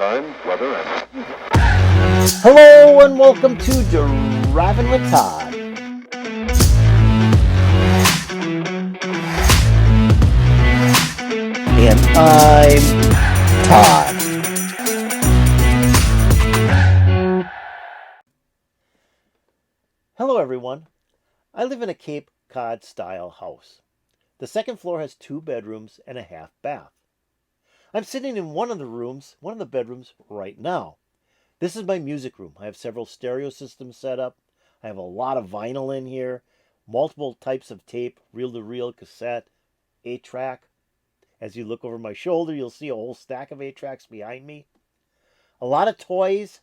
time, weather, and... Hello and welcome to Driving with Todd. And I'm Todd. Hello everyone. I live in a Cape Cod style house. The second floor has 2 bedrooms and a half bath. I'm sitting in one of the bedrooms right now. This is my music room. I have several stereo systems set up. I have a lot of vinyl in here, multiple types of tape, reel-to-reel, cassette, 8-track. As you look over my shoulder, you'll see a whole stack of 8-tracks behind me. A lot of toys,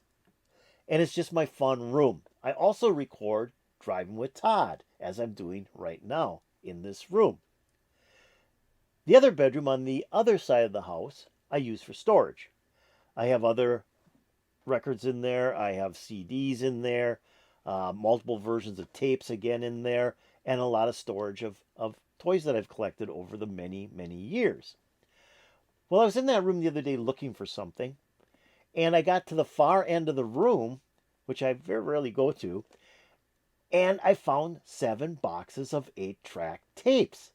and it's just my fun room. I also record Driving with Todd, as I'm doing right now in this room. The other bedroom on the other side of the house I use for storage. I have other records in there. I have CDs in there, multiple versions of tapes again in there, and a lot of storage of toys that I've collected over the many, many years. Well, I was in that room the other day looking for something, and I got to the far end of the room, which I very rarely go to, and I found 7 boxes of 8-track tapes.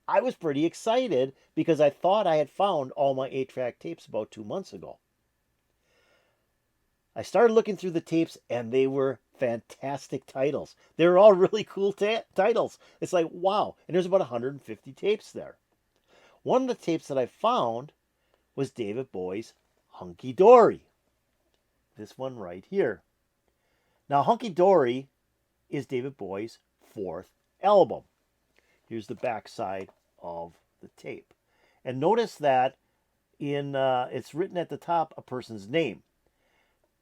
I was pretty excited because I thought I had found all my 8-track tapes about 2 months ago. I started looking through the tapes, and they were fantastic titles. They were all really cool titles. It's like, wow. And there's about 150 tapes there. One of the tapes that I found was David Bowie's Hunky Dory. This one right here. Now, Hunky Dory is David Bowie's 4th album. Here's the back side of the tape. And notice that it's written at the top a person's name.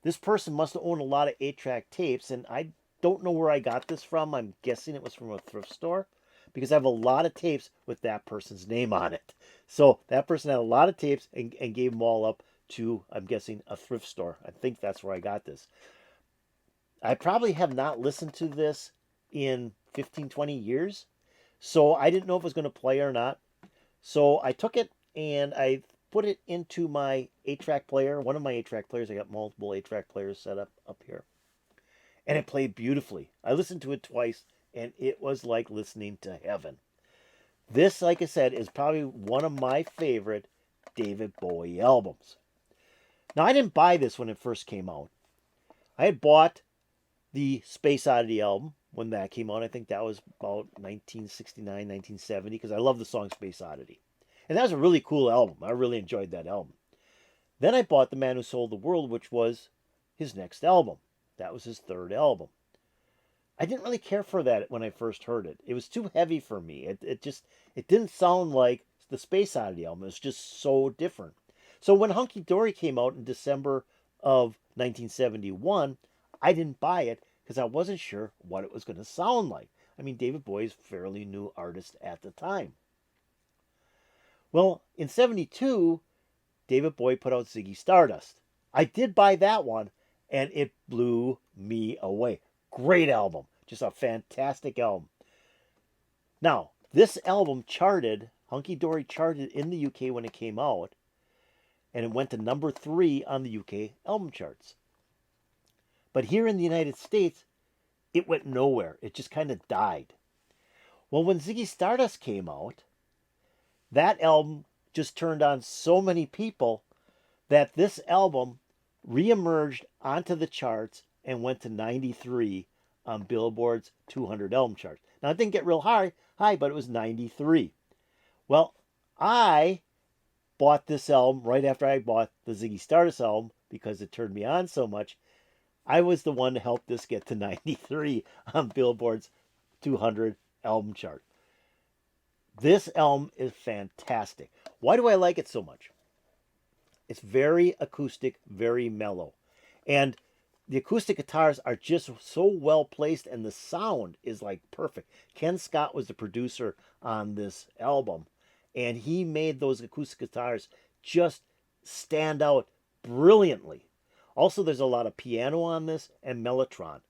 This person must have owned a lot of 8-track tapes, and I don't know where I got this from. I'm guessing it was from a thrift store because I have a lot of tapes with that person's name on it. So that person had a lot of tapes and gave them all up to, I'm guessing, a thrift store. I think that's where I got this. I probably have not listened to this in 15, 20 years, so I didn't know if it was going to play or not. So I took it and I put it into my 8-track player, one of my 8-track players. I got multiple 8-track players set up here. And it played beautifully. I listened to it twice, and it was like listening to heaven. This, like I said, is probably one of my favorite David Bowie albums. Now, I didn't buy this when it first came out. I had bought the Space Oddity album when that came out. I think that was about 1969, 1970, because I love the song Space Oddity. And that was a really cool album. I really enjoyed that album. Then I bought The Man Who Sold the World, which was his next album. That was his 3rd album. I didn't really care for that when I first heard it. It was too heavy for me. It didn't sound like the Space Oddity album. It was just so different. So when Hunky Dory came out in December of 1971, I didn't buy it because I wasn't sure what it was going to sound like. I mean, David Bowie's a fairly new artist at the time. Well, in 72, David Bowie put out Ziggy Stardust. I did buy that one, and it blew me away. Great album. Just a fantastic album. Now, this album charted, Hunky Dory charted in the UK when it came out, and it went to number 3 on the UK album charts. But here in the United States, it went nowhere. It just kind of died. Well, when Ziggy Stardust came out, that album just turned on so many people that this album reemerged onto the charts and went to 93 on Billboard's 200 album charts. Now, it didn't get real high, but it was 93. Well, I bought this album right after I bought the Ziggy Stardust album because it turned me on so much. I was the one to help this get to 93 on Billboard's 200 album chart. This album is fantastic. Why do I like it so much? It's very acoustic, very mellow. And the acoustic guitars are just so well placed, and the sound is like perfect. Ken Scott was the producer on this album, and he made those acoustic guitars just stand out brilliantly. Also, there's a lot of piano on this and Mellotron.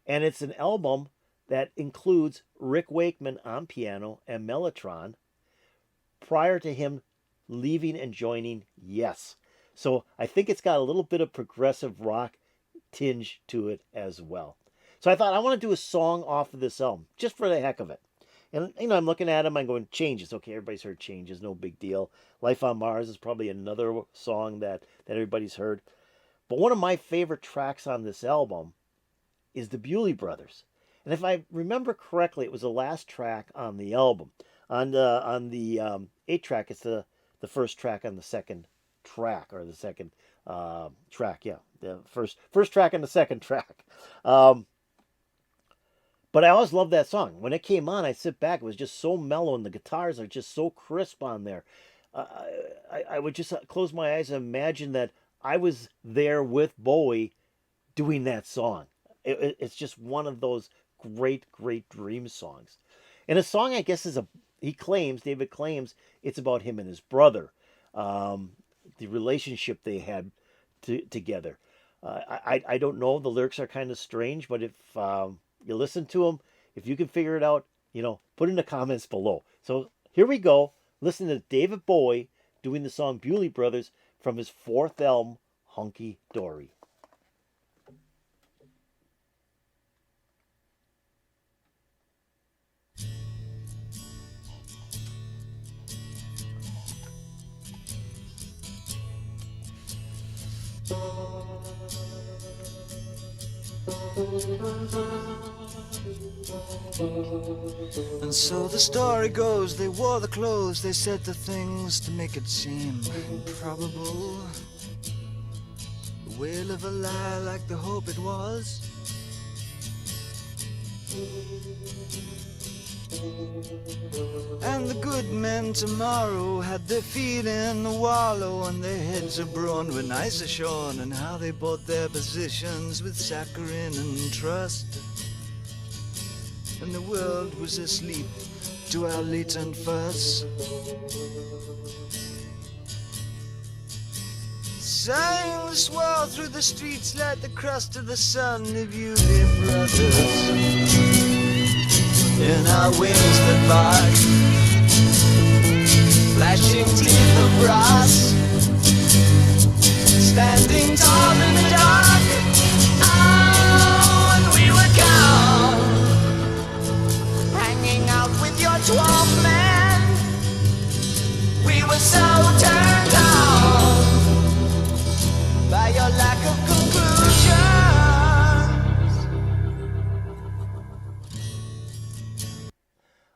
And it's an album that includes Rick Wakeman on piano and Mellotron prior to him leaving and joining Yes. So I think it's got a little bit of progressive rock tinge to it as well. So I thought I want to do a song off of this album just for the heck of it. And I'm looking at them, I'm going, Changes. Okay, everybody's heard Changes, no big deal. Life on Mars is probably another song that everybody's heard. But one of my favorite tracks on this album is the Bewlay Brothers. And if I remember correctly, it was the last track on the album. On the 8-track, it's the first track on the second track, or the second track, yeah. The first track and the second track. But I always loved that song. When it came on, I sit back. It was just so mellow, and the guitars are just so crisp on there. I would just close my eyes and imagine that I was there with Bowie doing that song. It's just one of those great, great dream songs. And a song, I guess, David claims, it's about him and his brother, the relationship they had together. I don't know. The lyrics are kind of strange, but if you listen to them, if you can figure it out, put in the comments below. So here we go. Listen to David Bowie doing the song Bewlay Brothers from his 4th album, Hunky Dory. And so the story goes, they wore the clothes, they said the things to make it seem improbable. The wail of a lie like the hope it was. And the good men tomorrow had their feet in the wallow, and their heads abroad when ice are shorn, and how they bought their positions with saccharine and trust. And the world was asleep to our latent fuss. Sang the swirl through the streets like the crust of the sun, the Bewlay Brothers. In our wings that bark, flashing teeth of brass, standing tall in the dark. Oh, and we were gone, hanging out with your 12 men. We were so turned on by your lack of conclusion.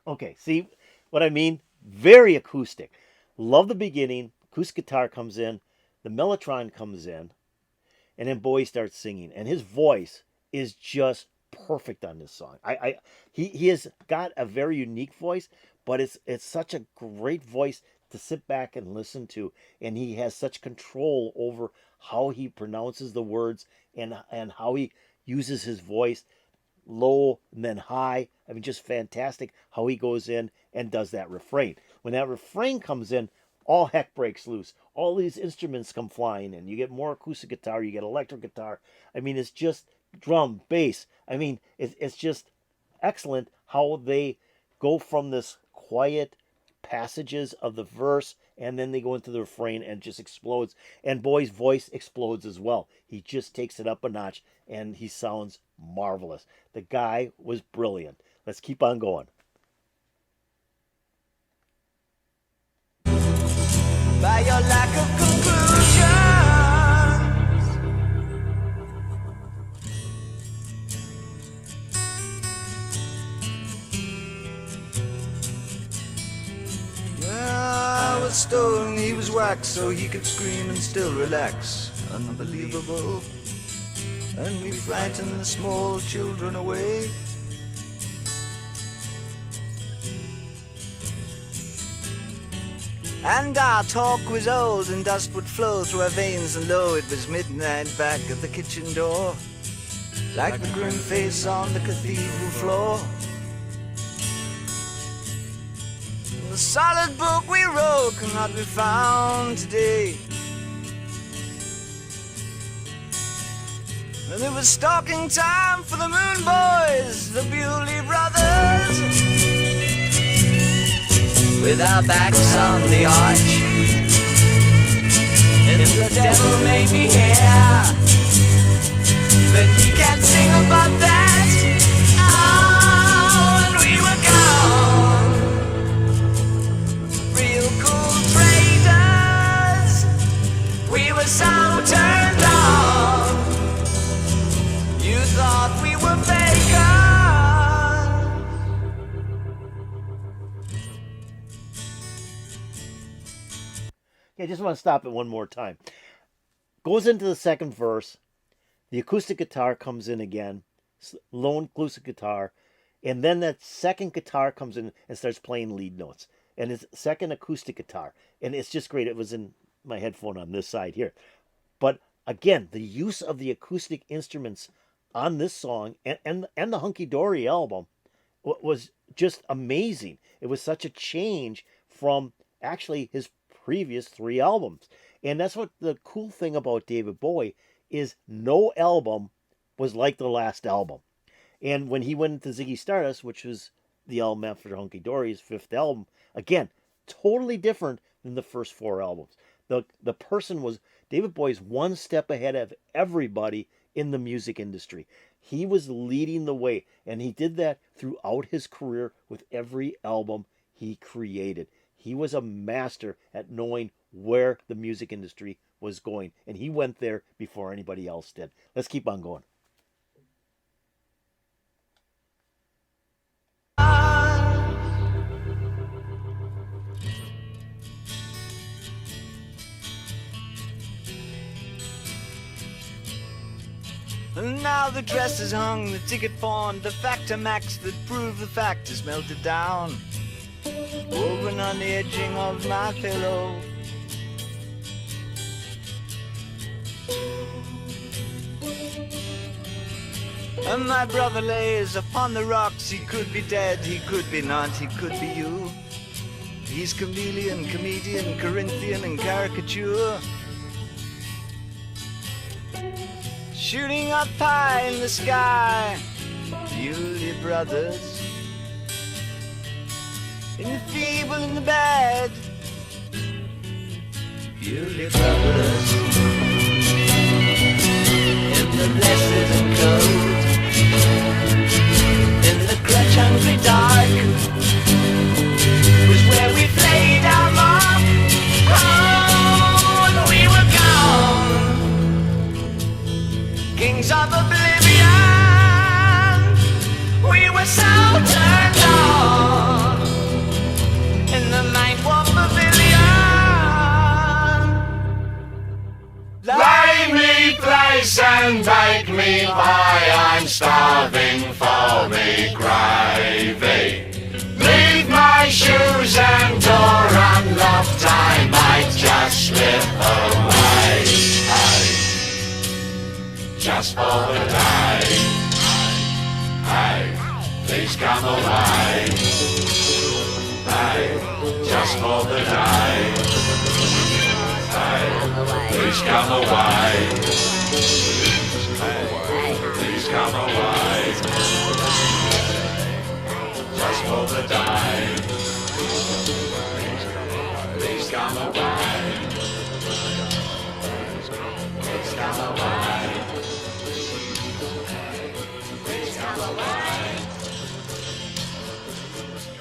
Okay, see what I mean? Very acoustic. Love the beginning. Acoustic guitar comes in. The Mellotron comes in. And then Bowie starts singing. And his voice is just perfect on this song. He has got a very unique voice, but it's such a great voice to sit back and listen to. And he has such control over how he pronounces the words and how he uses his voice. Low and then high. I mean, just fantastic how he goes in and does that refrain. When that refrain comes in, all heck breaks loose. All these instruments come flying in. You get more acoustic guitar, you get electric guitar. I mean, it's just drum, bass. I mean, it's just excellent how they go from this quiet passages of the verse, and then they go into the refrain and just explodes. And Bowie's voice explodes as well. He just takes it up a notch, and he sounds marvelous. The guy was brilliant. Let's keep on going. By your lack of conclusions. Well, I was stone, he was wax, so he could scream and still relax. Unbelievable. And we frightened the small children away. And our talk was old, and dust would flow through our veins, and lo, it was midnight back at the kitchen door, like the grim face on the cathedral floor. The solid book we wrote cannot be found today. And it was stalking time for the Moon Boys, the Bewlay Brothers, with our backs on the arch, in the devil may be here, but he can't sing about that. Oh, and we were gone, real cool traders. We were so turned on. You thought we were bacon. I just want to stop it one more time. Goes into the second verse. The acoustic guitar comes in again. Lone acoustic guitar. And then that second guitar comes in and starts playing lead notes. And it's second acoustic guitar. And it's just great. It was in my headphone on this side here. But again, the use of the acoustic instruments on this song and the Hunky Dory album was just amazing. It was such a change from actually his previous 3 albums. And that's what the cool thing about David Bowie is, no album was like the last album. And when he went into Ziggy Stardust, which was the album after Hunky Dory's 5th album, again, totally different than the first 4 albums. The person was, David Bowie's one step ahead of everybody in the music industry. He was leading the way, and he did that throughout his career with every album he created. He was a master at knowing where the music industry was going, and he went there before anybody else did. Let's keep on going. And now the dress is hung, the ticket pawned, the Factomax that proved the fact is melted down, woven on the edging of my pillow. And my brother lays upon the rocks. He could be dead, he could be not, he could be you. He's chameleon, comedian, Corinthian, and caricature, shooting up high in the sky. Bewlay Brothers, in the feeble, in the bad. Bewlay Brothers, in the blessed and cold, in the crutch-hungry dark, was where we played our mark. Oh, and we were gone, kings of oblivion. We were so turned on in the Mind-Warp Pavilion. Lay me place and bake me pie, I'm starving for me gravy. Leave my shoes and door unlocked, I might just slip away. Hey, just for the day. Hey, please come away. Hey, just for the day. Hey, please come away. Hey, please come away. Just for the day. Please come away. Please come away. Please come away.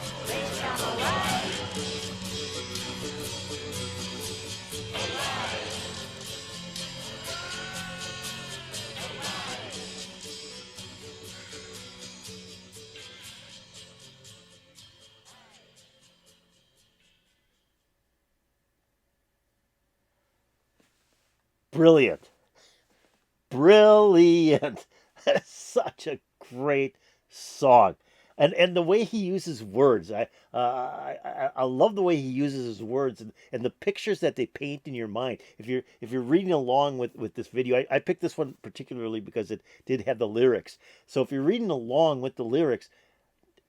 Please come away. Brilliant. Brilliant. That's such a great song. And the way he uses words, I love the way he uses his words and the pictures that they paint in your mind. If you're reading along with this video, I picked this one particularly because it did have the lyrics. So if you're reading along with the lyrics,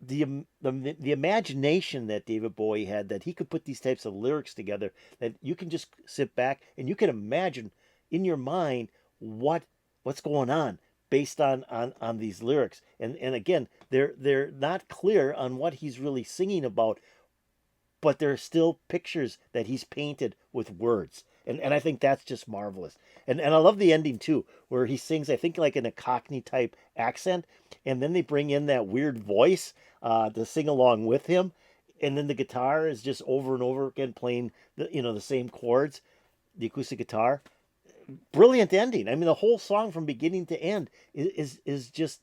the imagination that David Bowie had, that he could put these types of lyrics together, that you can just sit back and you can imagine in your mind what's going on based on these lyrics. And again, they're not clear on what he's really singing about, but there are still pictures that he's painted with words. And I think that's just marvelous. And I love the ending too, where he sings, I think like in a Cockney type accent, and then they bring in that weird voice to sing along with him, and then the guitar is just over and over again playing the same chords, the acoustic guitar. Brilliant ending. I mean, the whole song from beginning to end is just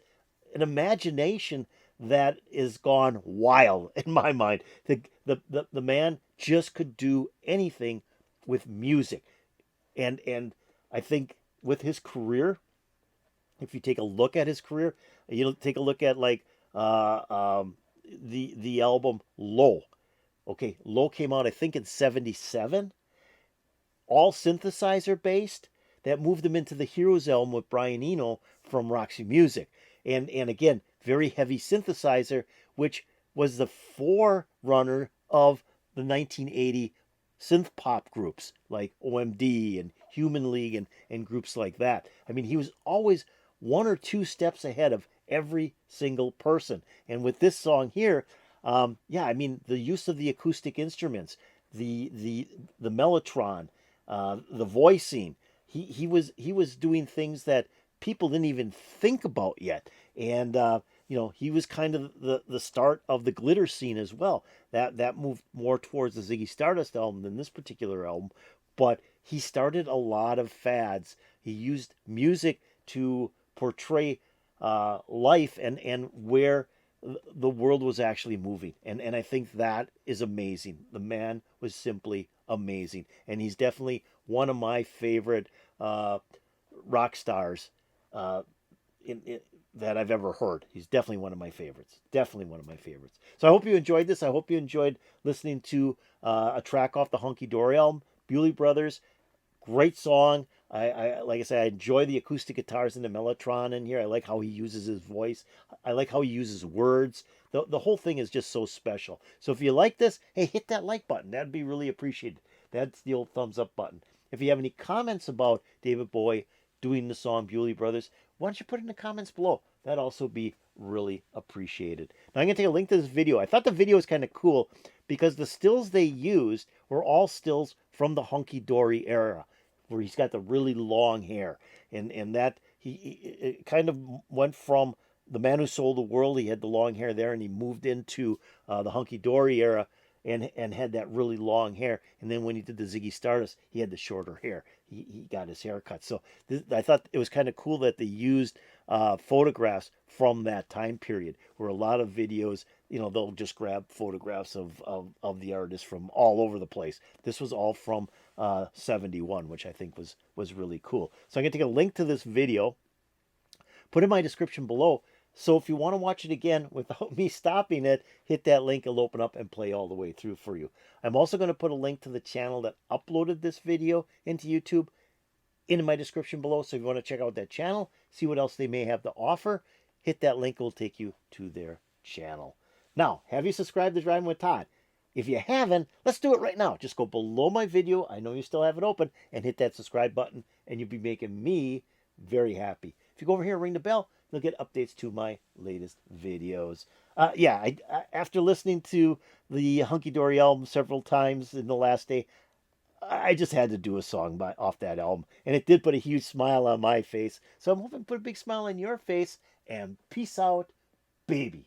an imagination that is gone wild in my mind. The man just could do anything with music, and I think with his career, if you take a look at his career, take a look at like the album Low. Okay, Low came out I think in '77, all synthesizer based. That moved him into the Heroes album with Brian Eno from Roxy Music, and again very heavy synthesizer, which was the forerunner of the 1980 synth pop groups like OMD and Human League and groups like that. I mean, he was always one or two steps ahead of every single person. And with this song here, I mean, the use of the acoustic instruments, the Mellotron, the voicing, he was doing things that people didn't even think about yet. And he was kind of the start of the glitter scene as well. That moved more towards the Ziggy Stardust album than this particular album, but he started a lot of fads. He used music to portray life and where the world was actually moving. And I think that is amazing. The man was simply amazing. And he's definitely one of my favorite rock stars that I've ever heard. He's definitely one of my favorites. Definitely one of my favorites. So I hope you enjoyed this. I hope you enjoyed listening to a track off the Hunky Dory album, Bewlay Brothers. Great song. I like I said, I enjoy the acoustic guitars and the Mellotron in here. I like how he uses his voice. I like how he uses words. The whole thing is just so special. So if you like this, hey, hit that like button. That'd be really appreciated. That's the old thumbs up button. If you have any comments about David Bowie doing the song Bewlay Brothers, why don't you put it in the comments below? That'd also be really appreciated. Now I'm going to take a link to this video. I thought the video was kind of cool because the stills they used were all stills from the Hunky Dory era, where he's got the really long hair. And that he kind of went from The Man Who Sold the World, he had the long hair there, and he moved into the Hunky Dory era and had that really long hair. And then when he did the Ziggy Stardust, he had the shorter hair. He got his hair cut. So I thought it was kind of cool that they used photographs from that time period, where a lot of videos, they'll just grab photographs of the artist from all over the place. This was all from 71, which I think was really cool. So I'm going to take a link to this video, put in my description below. So if you want to watch it again without me stopping it, hit that link. It'll open up and play all the way through for you. I'm also going to put a link to the channel that uploaded this video into YouTube in my description below. So if you want to check out that channel, see what else they may have to offer, hit that link. It will take you to their channel. Now, have you subscribed to Driving with Todd? If you haven't, let's do it right now. Just go below my video. I know you still have it open, and hit that subscribe button, and you'll be making me very happy. If you go over here and ring the bell, you'll get updates to my latest videos. After listening to the Hunky Dory album several times in the last day, I just had to do a song off that album. And it did put a huge smile on my face. So I'm hoping to put a big smile on your face. And peace out, baby.